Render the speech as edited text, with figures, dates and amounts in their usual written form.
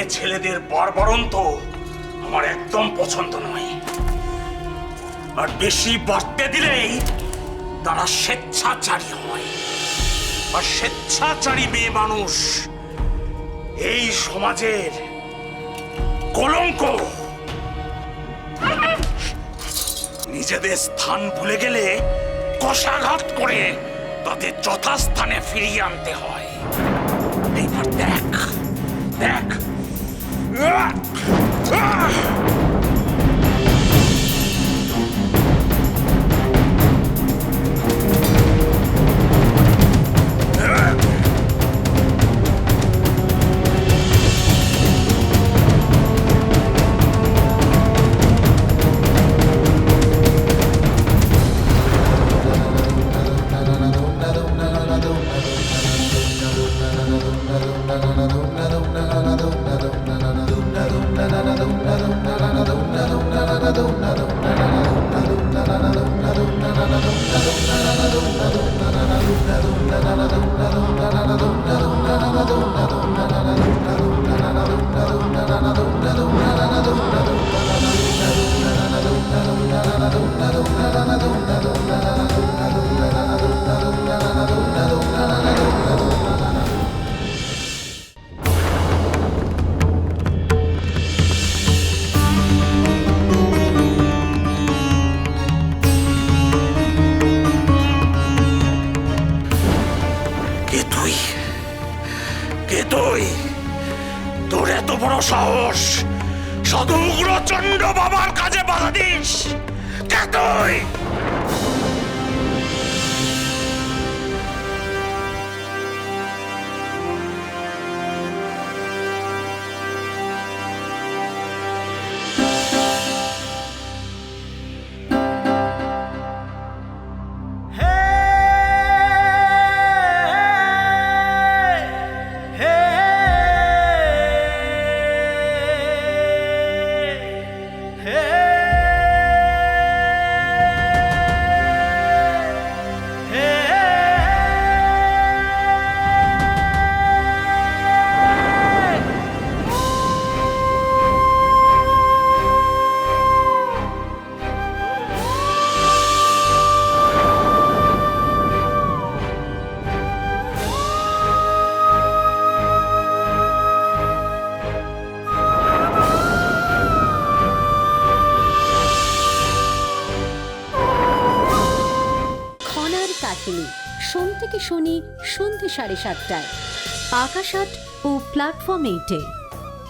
মেয়ে ছেলেদের বর্বরণ তো আমার একদম পছন্দ নয়। আর বেশি বাড়তে দিলেই তারা স্বেচ্ছাচারী হয়। আর স্বেচ্ছাচারী মেয়ে মানুষ এই সমাজের কলঙ্ক। নিজেদের স্থান ভুলে গেলে কষাঘাত করে তাদের যথাস্থানে ফিরিয়ে আনতে হয়। এইবার দেখ দেখ। তোর এত বড় সাহস সাধু উগ্রচন্ড বাবার কাজে বাধা দিস? কে তুই? সোম থেকে শনি সন্ধ্যে 7:30টায় আকাশ আট ও প্ল্যাটফর্ম 8-এ।